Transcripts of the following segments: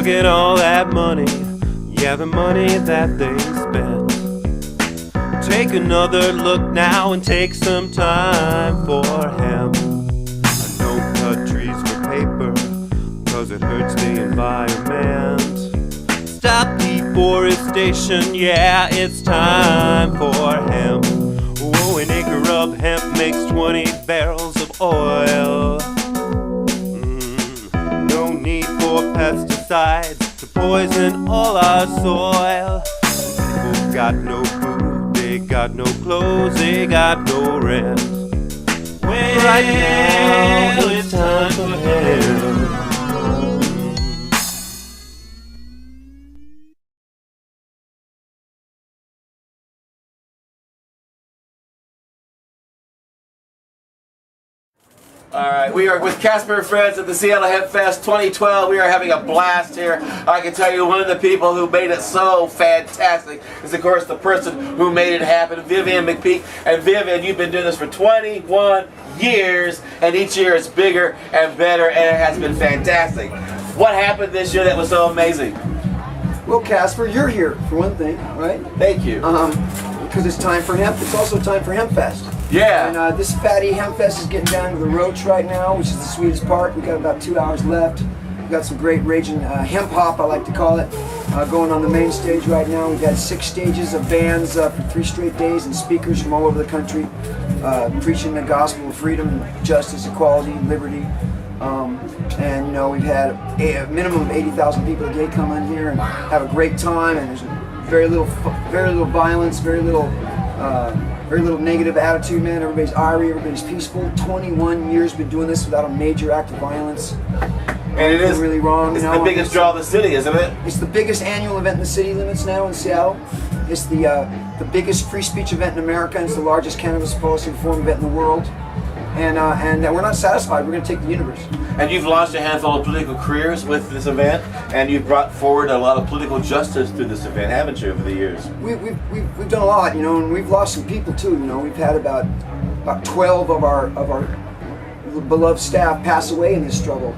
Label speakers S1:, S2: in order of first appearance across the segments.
S1: Look at all that money, yeah, the money that they spend. Take another look now and take some time for hemp. I don't cut trees for paper, cause it hurts the environment. Stop deforestation, yeah, it's time for hemp. Whoa, an acre of hemp makes 20 barrels of oil. No need for pesticides to poison all our soil. People got no food, they got no clothes, they got no rent. Well, right now it's time for hemp.
S2: All right, we are with Casper and friends at the Seattle Hempfest 2012. We are having a blast here. I can tell you one of the people who made it so fantastic is, of course, the person who made it happen, Vivian McPeak. And Vivian, you've been doing this for 21 years, and each year it's bigger and better, and it has been fantastic. What happened this year that was so amazing?
S3: Well, Casper, you're here for one thing, right?
S2: Thank you.
S3: Because it's time for hemp. It's also time for Hempfest.
S2: Yeah.
S3: And this fatty Hempfest is getting down to the roach right now, which is the sweetest part. We've got about 2 hours left. We've got some great raging hemp hop, I like to call it, going on the main stage right now. We've had 6 stages of bands for 3 straight days and speakers from all over the country preaching the gospel of freedom, justice, equality, liberty. And you know, we've had a minimum of 80,000 people a day come in here and have a great time, and there's very little violence, very little negative attitude, man. Everybody's irie, everybody's peaceful. 21 years been doing this without a major act of violence.
S2: And it is
S3: really wrong.
S2: It's the biggest draw of the city, isn't it?
S3: It's the biggest annual event in the city limits now in Seattle. It's the biggest free speech event in America, and it's the largest cannabis policy reform event in the world. And we're not satisfied. We're going to take the universe.
S2: And you've launched a handful of political careers with this event, and you've brought forward a lot of political justice through this event, haven't you, over the years?
S3: We've done a lot, you know, and we've lost some people too. You know, we've had about 12 of our beloved staff pass away in this struggle,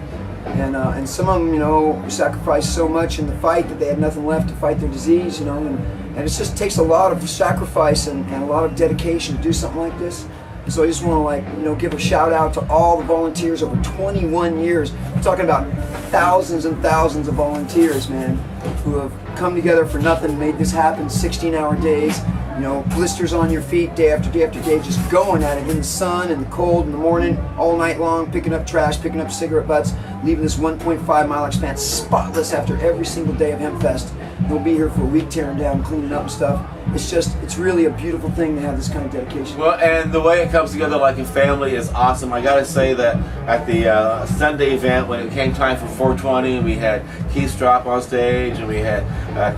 S3: and some of them, you know, sacrificed so much in the fight that they had nothing left to fight their disease, you know, and it just takes a lot of sacrifice and a lot of dedication to do something like this. So I just want to, like, you know, give a shout out to all the volunteers over 21 years. We're talking about thousands and thousands of volunteers, man, who have come together for nothing, made this happen, 16-hour days, you know, blisters on your feet day after day after day, just going at it in the sun and the cold in the morning, all night long, picking up trash, picking up cigarette butts, leaving this 1.5-mile expanse spotless after every single day of Hempfest. We'll be here for a week tearing down, cleaning up and stuff. It's really a beautiful thing to have this kind of dedication.
S2: Well, and the way it comes together like a family is awesome. I gotta say that at the Sunday event, when it came time for 420, we had Keith Strop on stage, and we had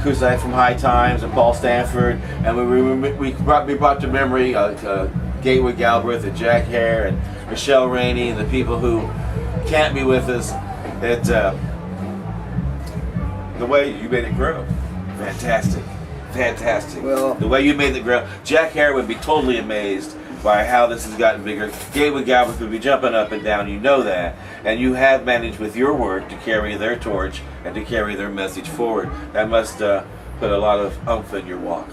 S2: Kuzak from High Times and Paul Stanford, and we brought to memory Gateway Galbraith and Jack Hare and Michelle Rainey and the people who can't be with us. The way you made it grow, fantastic. Well, the way you made it grow, Jack Hare would be totally amazed by how this has gotten bigger. Gateway Galbraith would be jumping up and down, you know that. And you have managed with your work to carry their torch and to carry their message forward. That must put a lot of oomph in your walk.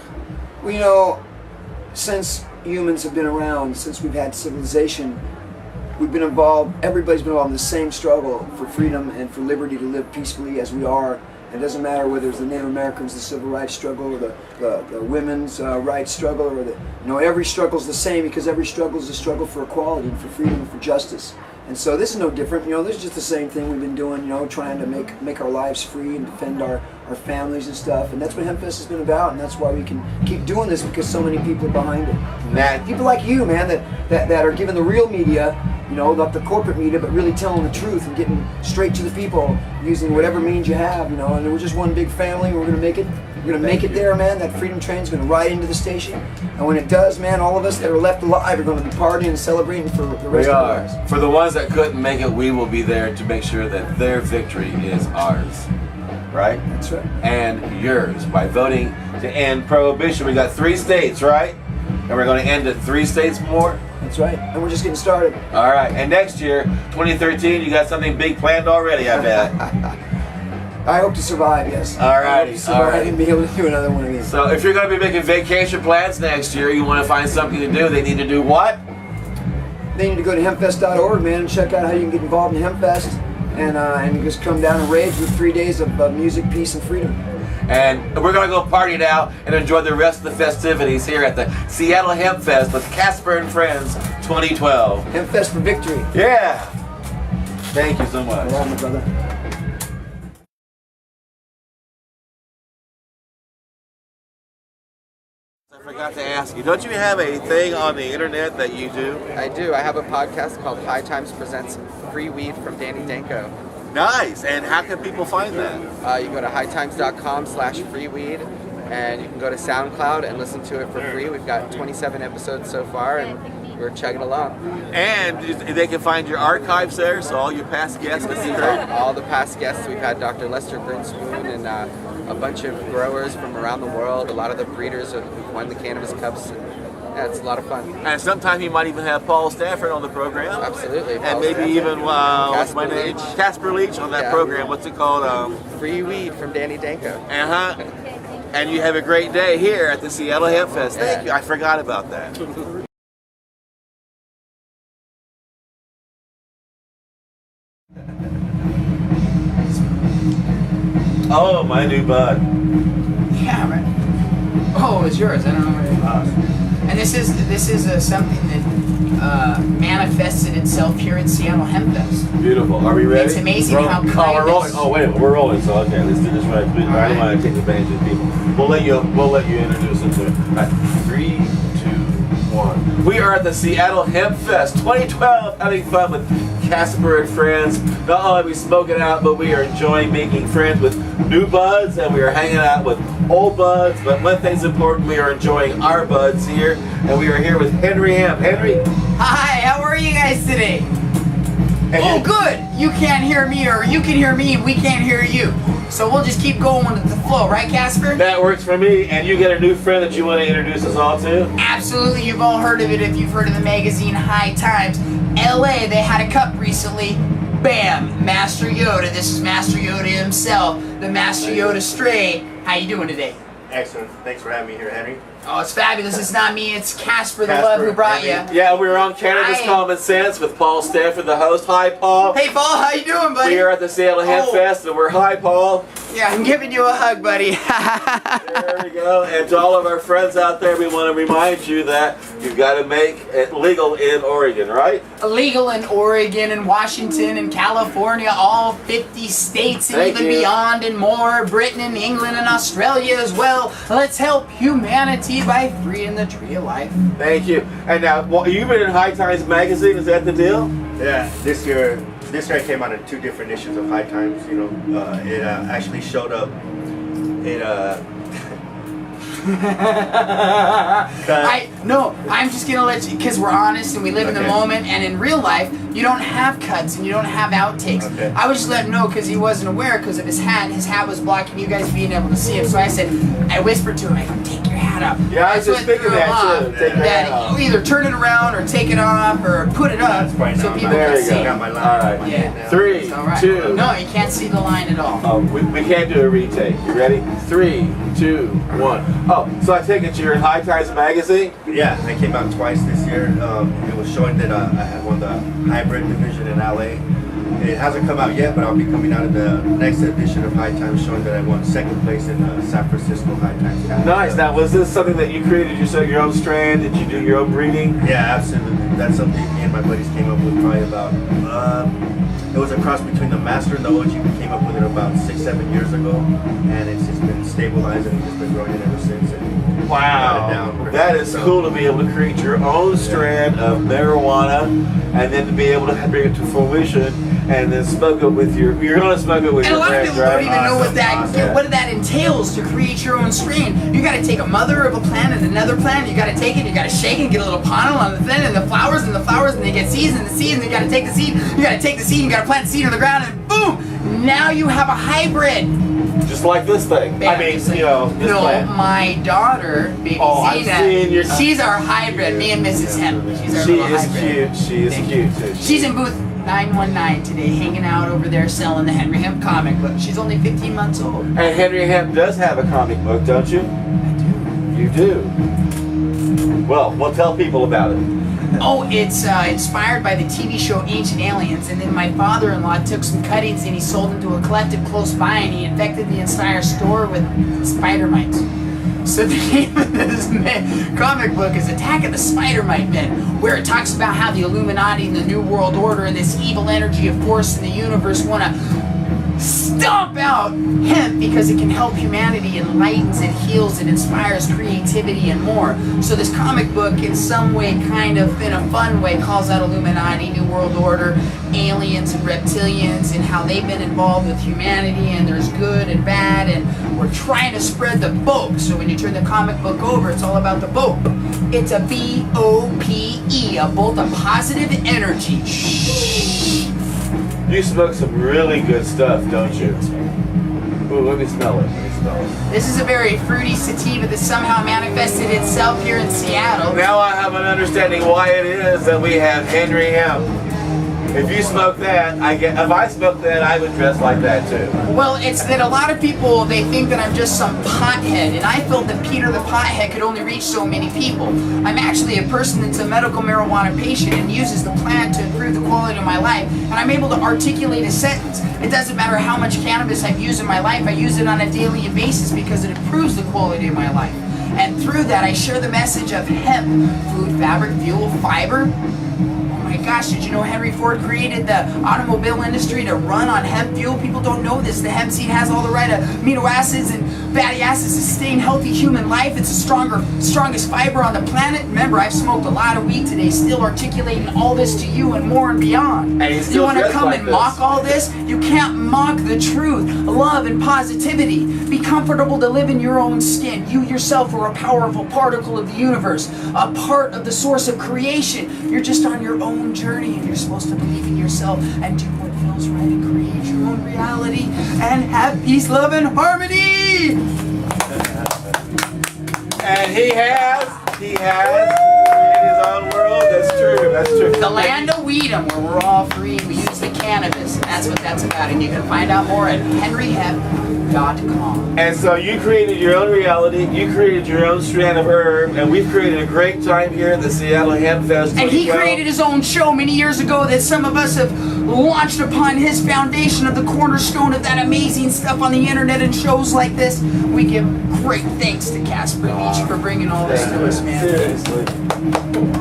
S3: Well, you know, since humans have been around, since we've had civilization, we've been involved, everybody's been involved in the same struggle for freedom and for liberty to live peacefully as we are. It doesn't matter whether it's the Native Americans, the civil rights struggle, or the women's rights struggle, or every struggle is the same, because every struggle is a struggle for equality and for freedom and for justice. And so this is no different. You know, this is just the same thing we've been doing. You know, trying to make our lives free and defend our families and stuff. And that's what Hempfest has been about. And that's why we can keep doing this, because so many people are behind it. People like you, man, that are giving the real media, you know, not the corporate media, but really telling the truth and getting straight to the people using whatever means you have, you know. And we're just one big family. We're gonna make it. We're gonna make it there, man. That freedom train's gonna ride into the station, and when it does, man, all of us that are left alive are gonna be partying and celebrating for the rest of our lives.
S2: For the ones that couldn't make it, we will be there to make sure that their victory is ours. Right?
S3: That's right.
S2: And yours by voting to end prohibition. We got 3 states, right? And we're going to end at 3 states more.
S3: That's right. And we're just getting started.
S2: All right. And next year, 2013, you got something big planned already, I bet.
S3: I hope to survive, yes.
S2: Alrighty,
S3: Survive and be able to do another one of these.
S2: So if you're going to be making vacation plans next year, you want to find something to do, they need to do what?
S3: They need to go to hempfest.org, man, and check out how you can get involved in Hempfest and just come down and rage with 3 days of music, peace, and freedom.
S2: And we're going to go party now and enjoy the rest of the festivities here at the Seattle Hempfest with Casper and Friends 2012.
S3: Hempfest for victory.
S2: Yeah. Thank you so much.
S3: All right, my brother.
S2: I forgot to ask you, don't you have a thing on the internet that you do?
S4: I do. I have a podcast called High Times Presents Free Weed from Danny Danko.
S2: Nice. And how can people find that?
S4: You can go to hightimes.com/freeweed, and you can go to SoundCloud and listen to it for free. We've got 27 episodes so far, and we're chugging along.
S2: And they can find your archives there, so all your past guests can see heard.
S4: All the past guests, we've had Dr. Lester Grinspoon and a bunch of growers from around the world, a lot of the breeders who've won the Cannabis Cups. And, yeah, it's a lot of fun.
S2: And sometime you might even have Paul Stafford on the program.
S4: Absolutely.
S2: And maybe even what's my name?
S4: Leitch.
S2: Casper Leitch on that program. What's it called?
S4: Free Weed from Danny Danko.
S2: And you have a great day here at the Seattle Hempfest. Thank you. I forgot about that. Oh, my new bud.
S5: Yeah, right. Oh, it's yours. I don't know what it is. And this is something that manifested itself here at Seattle Hempfest.
S2: Beautiful. Are we ready?
S5: It's amazing how
S2: we're
S5: kindness-
S2: rolling. Oh wait, we're rolling. So okay, let's do this right. I don't want to take advantage of people. We'll let you introduce them to it. All right. 3, 2, 1. We are at the Seattle Hempfest 2012, having fun with Casper and Friends. Not only are we smoking out, but we are enjoying making friends with new buds, and we are hanging out with old buds. But one thing's important: we are enjoying our buds here, and we are here with Henry Hemp. Henry.
S5: Hi, how are you guys today?
S2: And
S5: Oh, good. You can't hear me, or you can hear me, and we can't hear you. So we'll just keep going with the flow, right, Casper?
S2: That works for me. And you get a new friend that you want to introduce us all to?
S5: Absolutely. You've all heard of it if you've heard of the magazine High Times. LA, they had a cup recently. Bam! Master Yoda. This is Master Yoda himself, the Master Yoda Stray. How you doing today?
S6: Excellent. Thanks for having me here, Henry.
S5: Oh, it's fabulous. It's not me. It's Casper the Love who brought you.
S2: Yeah, we're on Cannabis
S5: Hi.
S2: Common Sense with Paul Stafford, the host. Hi, Paul.
S5: Hey, Paul. How you doing, buddy?
S2: We are at the Seattle Hempfest, and we're hi, Paul.
S5: Yeah, I'm giving you a hug, buddy.
S2: There we go. And to all of our friends out there, we want to remind you that you've got to make it legal in Oregon, right?
S5: Illegal in Oregon and Washington and California, all 50 states and
S2: Thank
S5: even
S2: you.
S5: beyond and more. Britain and England and Australia as well. Let's help humanity by freeing the tree of life.
S2: Thank you. And now, you've been in High Times magazine. Is that the deal?
S6: Yeah, this year I came out in 2 different issues of High Times. You know, it actually showed up.
S5: I'm just gonna let you, because we're honest and we live in the
S6: Okay.
S5: moment, and in real life you don't have cuts and you don't have outtakes.
S6: Okay.
S5: I was just letting him know because he wasn't aware because of his hat, and his hat was blocking you guys being able to see him. So I whispered to him, I go, take your hat off.
S2: Yeah, I was just thinking that too. Take your hat off.
S5: You either turn it around or take it off or put it up
S6: That's right
S5: so
S6: now.
S5: people
S2: There
S5: can
S2: you
S5: see.
S2: go.
S6: Got my line.
S2: All right.
S5: Yeah.
S2: 3,
S5: It's all right.
S2: 2.
S5: No, you can't see the line at all.
S2: Oh, we can't do a retake. You ready? 3, 2, 1. Oh, so I take it you're in High Times magazine?
S6: Yeah, I came out twice this year. It was showing that I had won the hybrid division in LA. It hasn't come out yet, but I'll be coming out in the next edition of High Times, showing that I won 2nd place in the San Francisco High Times.
S2: Nice. Now, was this something that you created yourself, your own strand? Did you do your own breeding?
S6: Yeah, absolutely. That's something me and my buddies came up with probably about. It was a cross between the Master and the OG. We came up with it about 6-7 years ago, and it's just been stabilized and we've just been growing it ever since. And
S2: Wow. That is cool to be able to create your own strand of marijuana and then to be able to bring it to fruition and then smoke it with you're going to smoke it with
S5: And a
S2: your
S5: lot of
S2: friends,
S5: people don't
S2: right?
S5: even know what
S6: Awesome.
S5: that entails to create your own strain. You got to take a mother of a plant and another plant. You got to take it. You got to shake it, get a little pollen on the thing, and the flowers, and they get seeds, and the seeds, and you got to take the seed. You got to take the seed. You got to plant the seed on the ground, and boom! Now you have a hybrid.
S2: Just like this thing.
S5: Yeah,
S2: I mean,
S5: just like-
S2: you know, this
S5: no,
S2: plant.
S5: my daughter, baby
S2: Oh, I'm seeing your-
S5: Zena, she's our hybrid. Me and Mrs. Hemp. She's our
S2: She
S5: little
S2: is
S5: hybrid.
S2: cute. She is
S5: Thank
S2: cute too.
S5: She's in booth 919 today, hanging out over there selling the Henry Hemp comic book. She's only 15 months old.
S2: And Henry Hemp does have a comic book, don't you?
S5: I do.
S2: You do. Well, we'll tell people about it.
S5: Oh, it's inspired by the TV show Ancient Aliens, and then my father-in-law took some cuttings and he sold them to a collective close by, and he infected the entire store with spider mites. So the name of this comic book is Attack of the Spider Mite Men, where it talks about how the Illuminati and the New World Order and this evil energy of force in the universe want to stomp out hemp because it can help humanity, enlightens it, heals it, inspires creativity and more. So this comic book in some way, kind of in a fun way, calls out Illuminati, New World Order, aliens and reptilians, and how they've been involved with humanity, and there's good and bad, and we're trying to spread the BOPE. So when you turn the comic book over, it's all about the BOPE. It's a B-O-P-E, a bolt of positive energy.
S2: You smoke some really good stuff, don't you? Ooh, let me smell it.
S5: This is a very fruity sativa that somehow manifested itself here in Seattle.
S2: Now I have an understanding why it is that we have Henry Hemp. If you smoke that, if I smoked that, I would dress like that too.
S5: Well, it's that a lot of people, they think that I'm just some pothead, and I felt that Peter the Pothead could only reach so many people. I'm actually a person that's a medical marijuana patient and uses the plant to improve the quality of my life, and I'm able to articulate a sentence. It doesn't matter how much cannabis I've used in my life, I use it on a daily basis because it improves the quality of my life. And through that, I share the message of hemp, food, fabric, fuel, fiber. Oh my gosh, did you know Henry Ford created the automobile industry to run on hemp fuel? People don't know this. The hemp seed has all the right amino acids and fatty acids to sustain healthy human life. It's the strongest fiber on the planet. Remember, I've smoked a lot of weed today, still articulating all this to you and more and beyond.
S2: And
S5: you want to come and mock all this? You can't mock the truth, love, and positivity. Be comfortable to live in your own skin. You yourself are a powerful particle of the universe, a part of the source of creation. You're just on your own journey, and you're supposed to believe in yourself and do what feels right and create your own reality and have peace, love, and harmony.
S2: And he has created his own world. That's true.
S5: The land of Weedham, where we're all free. We use the cannabis, and that's what that's about. And you can find out more at henryhemp.com.
S2: And so you created your own reality, you created your own strand of herb, and we've created a great time here at the Seattle Hempfest.
S5: And he created his own show many years ago that some of us have launched upon his foundation of the cornerstone of that amazing stuff on the internet and shows like this. We give great thanks to Casper Leitch for bringing all this to us, man.
S2: Seriously.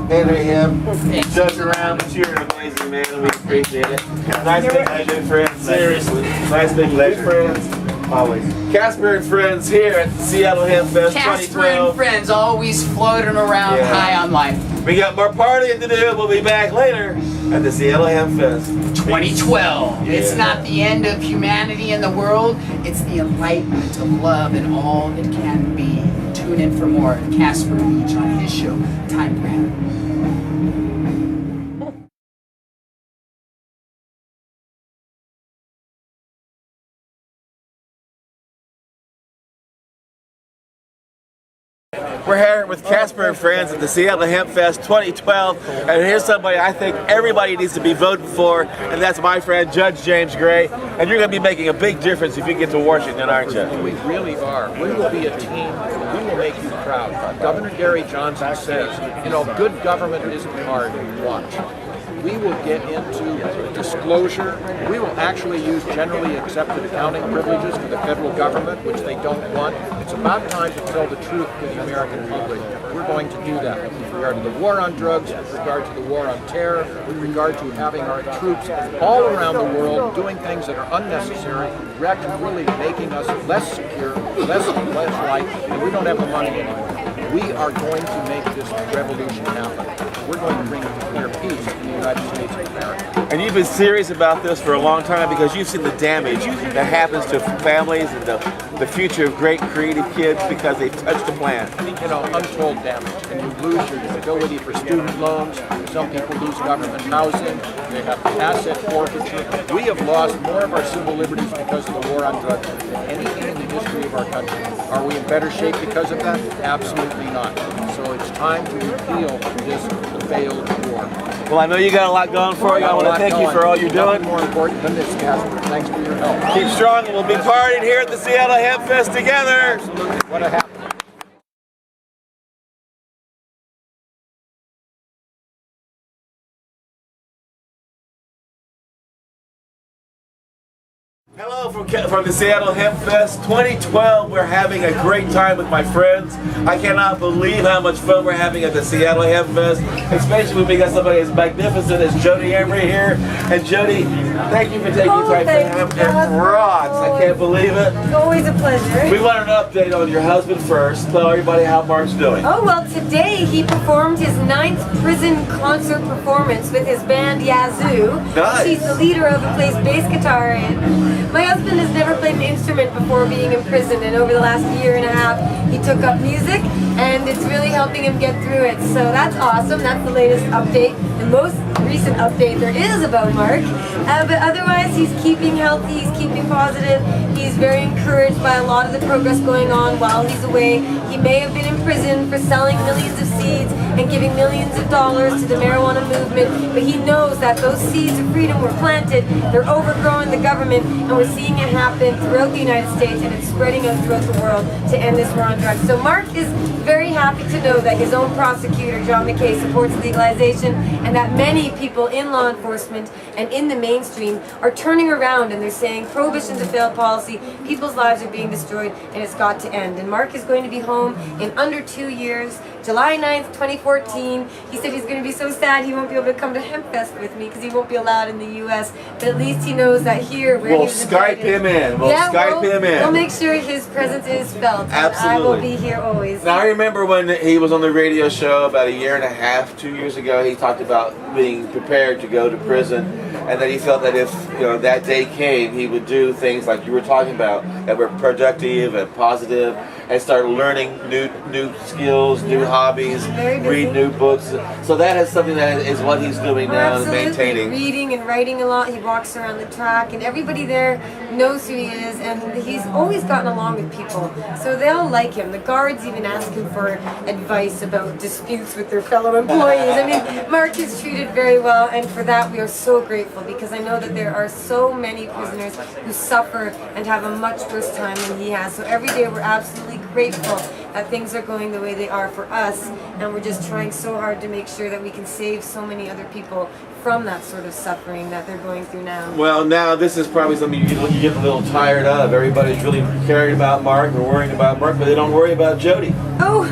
S2: Henry Hemp, judge around, but you're an amazing man, and we appreciate it. Nice being good friends. Seriously. Nice being good friends. Always. Casper and Friends here at the Seattle Hempfest 2012.
S5: Casper and Friends, always floating around high on life.
S2: We got more partying to do. We'll be back later at the Seattle Hempfest
S5: 2012.
S2: Yeah.
S5: It's not the end of humanity and the world. It's the enlightenment of love and all that can be. Tune in for more of Casper Leitch on his show, Time Grab.
S2: We're here with Casper and Friends at the Seattle Hempfest 2012, and here's somebody I think everybody needs to be voting for, and that's my friend Judge James Gray. And you're going to be making a big difference if you get to Washington, aren't you?
S7: We really are. We will be a team. We will make you proud. Governor Gary Johnson says, good government isn't hard. Watch. We will get into disclosure. We will actually use generally accepted accounting privileges for the federal government, which they don't want. It's about time to tell the truth to the American public. We're going to do that with regard to the war on drugs, with regard to the war on terror, with regard to having our troops all around the world doing things that are unnecessary, really making us less secure, less light, and we don't have the money anymore. We are going to make this revolution happen. We're going to bring clear peace in the United States of America.
S2: And you've been serious about this for a long time because you've seen the damage that happens to families and the future of great creative kids because they touch the plant.
S7: Untold damage. And you lose your ability for student loans. Some people lose government housing. They have asset forfeiture. We have lost more of our civil liberties because of the war on drugs than anything in the history of our country. Are we in better shape because of that? Absolutely not. So it's time to repeal this failed war.
S2: Well, I know you got a lot going for you. I want to thank you for all you're doing.
S7: Nothing more important than this, Casper. Thanks for your help.
S2: Keep strong, and we'll be partying here at the Seattle Hempfest together.
S7: Absolutely. What a happy.
S2: Hello from the Seattle Hempfest 2012. We're having a great time with my friends. I cannot believe how much fun we're having at the Seattle Hempfest, especially when we got somebody as magnificent as Jodie Emery here. And Jodie, thank you for taking time for Hemp. It rocks. I can't believe it.
S8: It's always a pleasure.
S2: We want an update on your husband first. Tell everybody how Mark's doing.
S8: Oh, well, today he performed his 9th prison concert performance with his band Yazoo.
S2: Nice.
S8: He's the leader of who plays bass guitar in. My husband has never played an instrument before being in prison, and over the last year and a half he took up music, and it's really helping him get through it. So that's awesome. That's the latest update, the most recent update there is about Mark. But otherwise he's keeping healthy, he's keeping positive. He's very encouraged by a lot of the progress going on while he's away. He may have been in prison for selling millions of seeds and giving millions of dollars to the marijuana movement, but he knows that those seeds of freedom were planted, they're overgrowing the government, and we're seeing it happen throughout the United States, and it's spreading out throughout the world to end this war on drugs. So Mark is very happy to know that his own prosecutor, John McKay, supports legalization, and that many people in law enforcement and in the mainstream are turning around and they're saying prohibition's a failed policy, people's lives are being destroyed, and it's got to end. And Mark is going to be home in under 2 years, July 9th, 2014. He said he's going to be so sad he won't be able to come to Hempfest with me because he won't be allowed in the U.S. But at least he knows that here, where
S2: We'll
S8: he's
S2: Skype him in. We'll Skype him in.
S8: We'll make sure his presence is felt.
S2: Absolutely.
S8: I will be here always.
S2: Now I remember when he was on the radio show about a year and a half, 2 years ago, he talked about being prepared to go to prison, and that he felt that if that day came, he would do things like you were talking about that were productive and positive, and start learning new skills, new hobbies, read new books. So that is something that is what he's doing now and maintaining.
S8: Reading and writing a lot. He walks around the track, and everybody there knows who he is, and he's always gotten along with people. So they all like him. The guards even ask him for advice about disputes with their fellow employees. I mean, Mark is treated very well, and for that we are so grateful, because I know that there are so many prisoners who suffer and have a much worse time than he has. So every day we're absolutely grateful that things are going the way they are for us, and we're just trying so hard to make sure that we can save so many other people from that sort of suffering that they're going through now.
S2: Well, now this is probably something you get a little tired of. Everybody's really caring about Mark and worrying about Mark, but they don't worry about Jodie.
S8: Oh,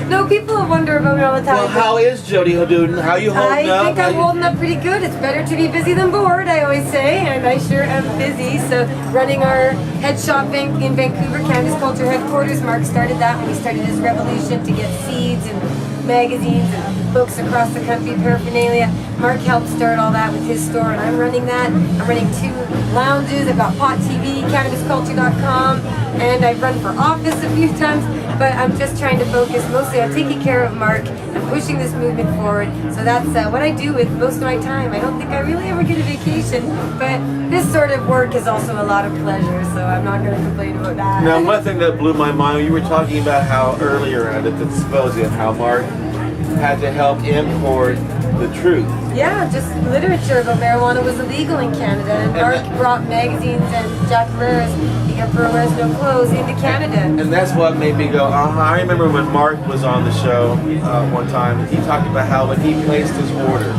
S8: no, people wonder about me all the time.
S2: Well, how is Jodie doing? How are you holding up?
S8: I think I'm holding up pretty good. It's better to be busy than bored, I always say, and I sure am busy. So running our head shop in Vancouver, Cannabis Culture Headquarters, Mark started that when he started his revolution to get seeds and magazines and books across the country, paraphernalia. Mark helped start all that with his store, and I'm running that. I'm running 2 lounges. I've got Pot TV, CannabisCulture.com, and I've run for office a few times, but I'm just trying to focus mostly on taking care of Mark and pushing this movement forward. So that's what I do with most of my time. I don't think I really ever get a vacation, but this sort of work is also a lot of pleasure, so I'm not going to complain about that.
S2: Now, one thing that blew my mind, you were talking about how earlier at the symposium, how Mark had to help import the truth.
S8: Yeah, just literature about marijuana was illegal in Canada, and Mark brought magazines and Jack Herrera's The Emperor Wears No Clothes into Canada.
S2: And that's what made me go, I remember when Mark was on the show one time, he talked about how when he placed his order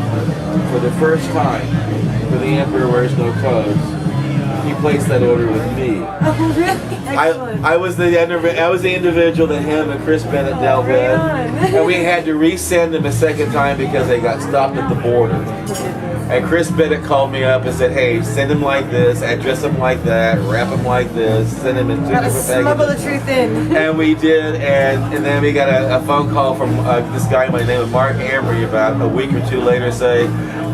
S2: for the first time for The Emperor Wears No Clothes, he placed that order with me.
S8: Oh, really? Excellent.
S2: I was the individual that him and Chris Bennett dealt with, and we had to resend them a second time because they got stopped at the border. And Chris Bennett called me up and said, "Hey, send them like this, address them like that, wrap them like this, send them in 2 different packages."
S8: Smuggle the truth in.
S2: And we did, and then we got a phone call from this guy by the name of Mark Emery about a week or 2 later saying,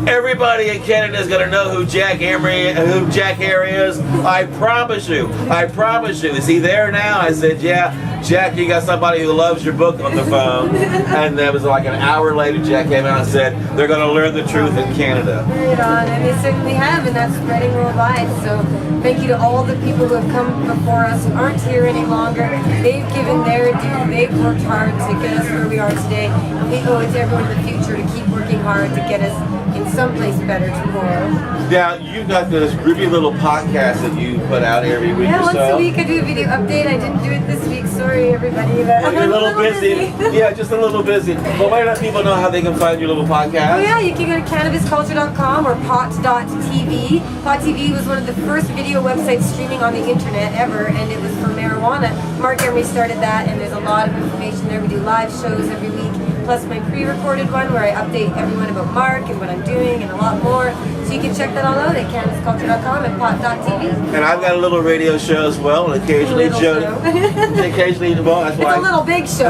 S2: "Everybody in Canada is going to know who Jack Harry is. I promise you. I promise you." Is he there now? I said, "Yeah. Jack, you got somebody who loves your book on the phone." And that was like an hour later, Jack came out and said, "They're going to learn the truth in Canada."
S8: Right on, and they certainly have, and that's spreading worldwide. So thank you to all the people who have come before us who aren't here any longer. They've given their due. They've worked hard to get us where we are today, and we owe it to everyone in the future to keep working working hard to get us in someplace better tomorrow.
S2: Now, you've got this groovy little podcast that you put out every week
S8: Yeah,
S2: or
S8: once
S2: so.
S8: a week I do a video update. I didn't do it this week. Sorry, everybody. But
S2: You're a little busy. Yeah, just a little busy. But why not people know how they can find your little podcast?
S8: Oh yeah, you can go to cannabisculture.com or pot.tv. Pot.tv was one of the first video websites streaming on the internet ever, and it was for marijuana. Mark Emery started that, and there's a lot of information there. We do live shows every week, plus my pre-recorded one where I update everyone about Mark and what I'm doing and a lot more. So you can check that all out at cannabisculture.com and pot.tv.
S2: And I've got a little radio show as well, and occasionally Jodie. Occasionally, well, that's why.
S8: It's a little big show.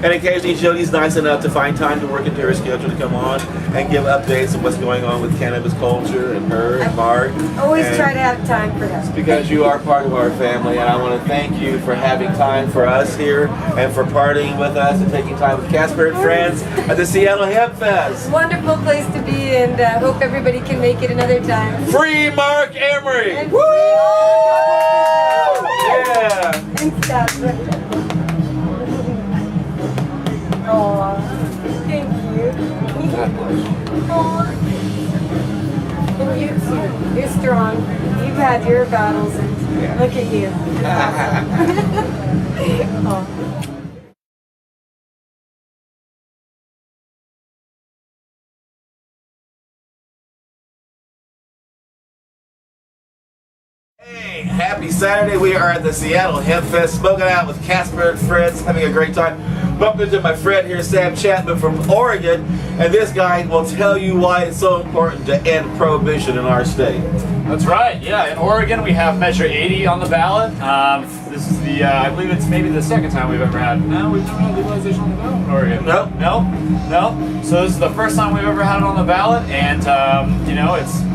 S2: And occasionally Jodie's nice enough to find time to work into her schedule to come on and give updates on what's going on with cannabis culture and her and Mark.
S8: Always
S2: and
S8: try to have time for that.
S2: it's because you are part of our family, and I want to thank you for having time for us here and for partying with us and taking time with Casper and friends at the Seattle Hempfest.
S8: Wonderful place to be, and hope everybody can make it another time.
S2: Free Mark Emery!
S8: And
S2: Woo!
S8: free
S2: Yeah!
S8: Thanks, Casper. Aw, thank you. Aw. And you too. You're strong. You've had your battles, and look at you. Aw.
S2: Hey, happy Saturday. We are at the Seattle Hempfest, smoking out with Casper and friends, having a great time. Bumped into my friend here, Sam Chapman from Oregon, and this guy will tell you why it's so important to end prohibition in our state.
S9: That's right, yeah. In Oregon, we have Measure 80 on the ballot. This is the, I believe it's maybe the second time we've ever had, no, we've never had legalization on the ballot in Oregon.
S2: No.
S9: No. So this is the first time we've ever had it on the ballot, and, you know, it's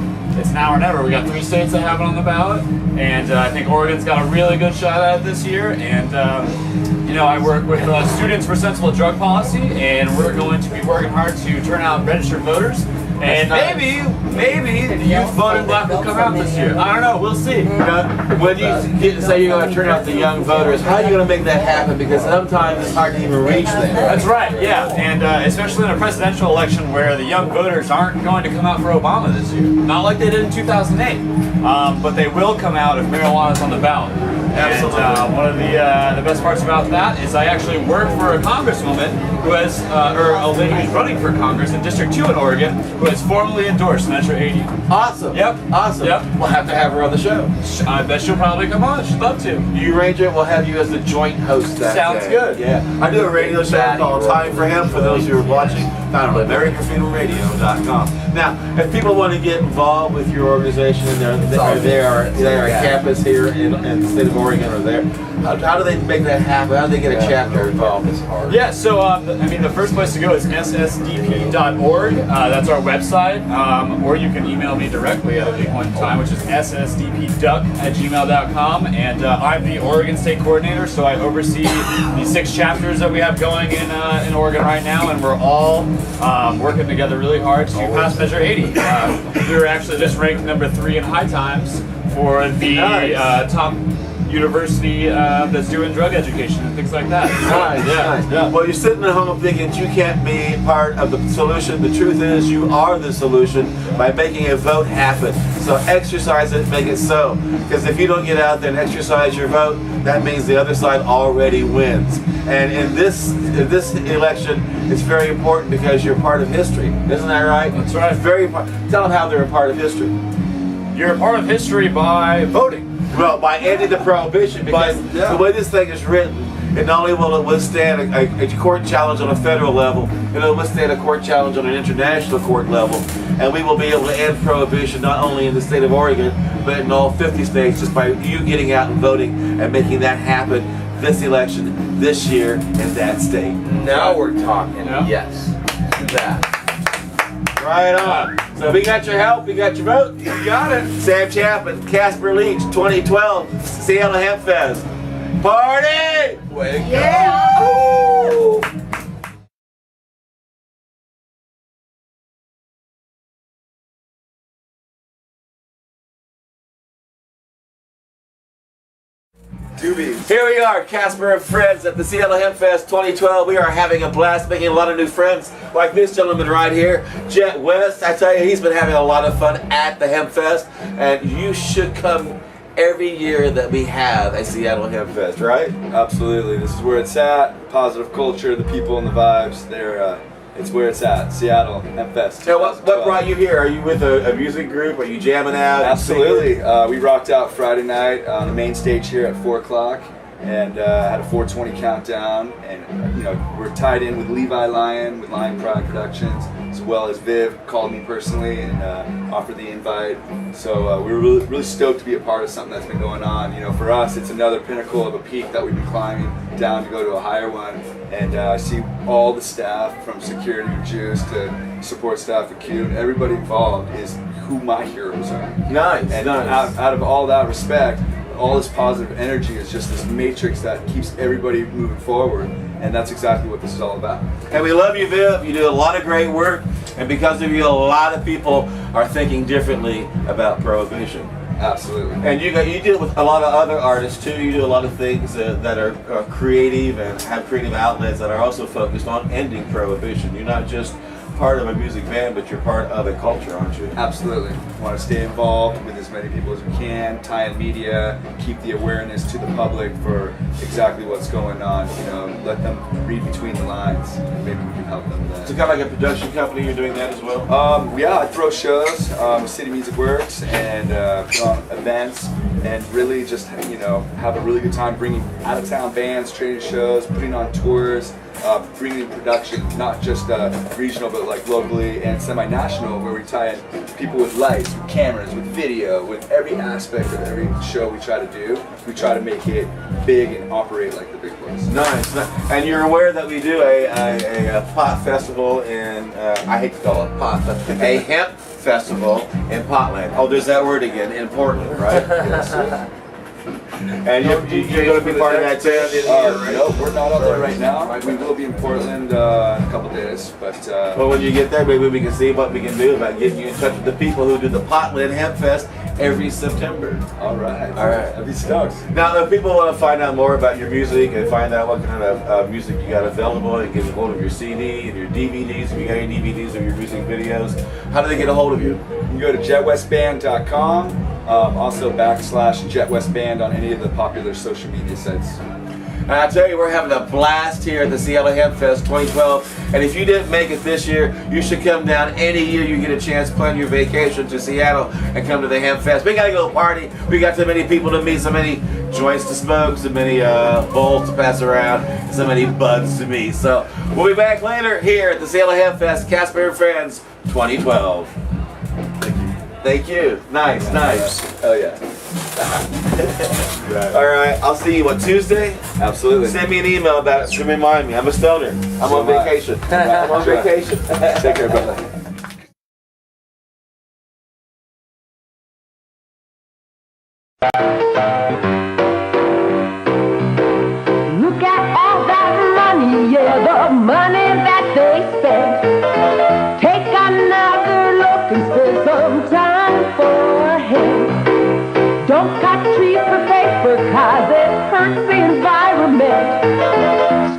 S9: now or never. We got 3 states that have it on the ballot, and I think Oregon's got a really good shot at it this year. And you know, I work with Students for Sensible Drug Policy, and we're going to be working hard to turn out registered voters. And maybe the youth voting bloc will come out this year. I don't know. We'll see.
S2: When you say you're going to turn out the young voters, how are you going to make that happen? Because sometimes it's hard to even reach them.
S9: That's right, yeah, and especially in a presidential election where the young voters aren't going to come out for Obama this year. Not like they did in 2008, but they will come out if marijuana is on the ballot.
S2: Absolutely.
S9: And one of the best parts about that is I actually work for a congresswoman who has, or a lady who's running for Congress in District 2 in Oregon, who has formally endorsed Measure 80.
S2: Awesome.
S9: Yep.
S2: Awesome.
S9: Yep.
S2: We'll have to have her on the show.
S9: I bet she'll probably come on. She'd love to.
S2: You arrange it, we'll have you as the joint host that
S9: Sounds
S2: day.
S9: good.
S2: Yeah. I do a radio show called Time for Hemp for those who are watching, found on AmericanFreedomRadio.com. Now, if people want to get involved with your organization and they are a campus here in the state of Oregon or there, how do they make that happen? How do they get a chapter involved?
S9: Yeah, so I mean, the first place to go is ssdp.org. That's our website. Or you can email me directly at any point in time, which is ssdpduck@gmail.com. And I'm the Oregon State Coordinator, so I oversee the 6 chapters that we have going in Oregon right now, and we're all working together really hard to pass Measure 80. We were actually just ranked number 3 in High Times for the top university that's doing drug education and things like that.
S2: Nice, nice.
S9: Yeah.
S2: Well, you're sitting at home thinking you can't be part of the solution. The truth is you are the solution by making a vote happen. So exercise it, make it so. Because if you don't get out there and exercise your vote, that means the other side already wins. And in this election, it's very important because you're part of history. Isn't that right?
S9: That's right.
S2: It's very important. Tell them how they're a part of history.
S9: You're a part of history by voting.
S2: Well, by ending the prohibition, because the way this thing is written, it not only will it withstand a court challenge on a federal level, it'll withstand a court challenge on an international court level, and we will be able to end prohibition not only in the state of Oregon, but in all 50 states just by you getting out and voting and making that happen this election, this year, in that state.
S10: Now we're talking.
S9: Yeah.
S10: Yes. Do that.
S2: Right on. So we got your help, we got your vote.
S9: You got it.
S2: Sam Chapman, Casper Leitch, 2012, Seattle Hempfest. Party!
S10: Way to go.
S8: Yeah!
S2: Here we are, Casper and friends at the Seattle Hempfest 2012. We are having a blast, making a lot of new friends, like this gentleman right here, Jet West. I tell you, he's been having a lot of fun at the Hempfest, and you should come every year that we have a Seattle Hempfest, right?
S11: Absolutely. This is where it's at. Positive culture, the people and the vibes. It's where it's at. Seattle Hempfest.
S2: Now, what brought you here? Are you with a music group? Are you jamming out?
S11: Absolutely. We rocked out Friday night on the main stage here at 4 o'clock and had a 4:20 countdown. And we're tied in with Levi Lion, with Lion Pride Productions, as well as Viv called me personally and offered the invite. So we were really stoked to be a part of something that's been going on. For us, it's another pinnacle of a peak that we've been climbing down to go to a higher one. And I see all the staff, from security or Juice to support staff at Cube, everybody involved is who my heroes are.
S2: Nice.
S11: And out of all that respect, all this positive energy is just this matrix that keeps everybody moving forward. And that's exactly what this is all about.
S2: And we love you, Viv. You do a lot of great work. And because of you, a lot of people are thinking differently about prohibition.
S11: Absolutely.
S2: And you deal with a lot of other artists too. You do a lot of things that are creative and have creative outlets that are also focused on ending prohibition. You're not just part of a music band, but you're part of a culture, aren't you?
S11: Absolutely. Want to stay involved with as many people as we can, tie in media, keep the awareness to the public for exactly what's going on. Let them read between the lines, and maybe we can help them then.
S2: So kind of like a production company, you're doing that as well?
S11: Yeah, I throw shows, City Music Works, and put on events, and really just have a really good time bringing out-of-town bands, trading shows, putting on tours, bringing production, not just regional, but like locally and semi-national, where we tie in people with lights, with cameras, with video, with every aspect of every show we try to do. We try to make it big and operate like the big place.
S2: Nice. And you're aware that we do a pot festival in, I hate to call it pot, but a hemp festival in Potland. Oh, there's that word again, in Portland, right?
S11: Yes.
S2: And you're going to be part of that too?
S11: No, we're not out there right now. We will be in Portland in a couple days, but
S2: well, when you get there, maybe we can see what we can do about getting you in touch with the people who do the Potland Hemp Fest every September.
S11: All right.
S2: I'd be stoked. Now, if people want to find out more about your music and find out what kind of music you got available and get a hold of your CD and your DVDs, if you got any DVDs of your music videos, how do they get a hold of you?
S11: You can go to jetwestband.com. Also /JetWestBand on any of the popular social media sites.
S2: And I tell you, we're having a blast here at the Seattle Hempfest 2012. And if you didn't make it this year, you should come down any year you get a chance, plan your vacation to Seattle and come to the Hempfest. We got to go party. We got so many people to meet, so many joints to smoke, so many bowls to pass around, so many buds to meet. So we'll be back later here at the Seattle Hempfest, Casper and Friends 2012. Thank you. Nice.
S11: Oh yeah.
S2: All right. I'll see you, Tuesday?
S11: Absolutely.
S2: Send me an email about it to remind me. I'm a stoner. I'm on vacation. I'm on vacation.
S11: Take care, brother.
S12: Look at all that money, yeah, the money that they spent. Take another look and spend some time for him. Don't cut trees for paper, cause it hurts the environment.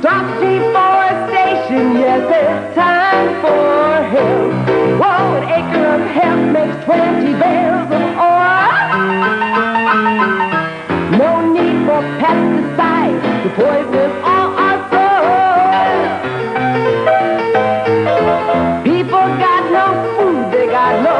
S12: Stop deforestation, yes, it's time for him. Whoa, an acre of hemp makes 20 bales of oil. No need for pesticides to poison all our soil. People got no food, they got no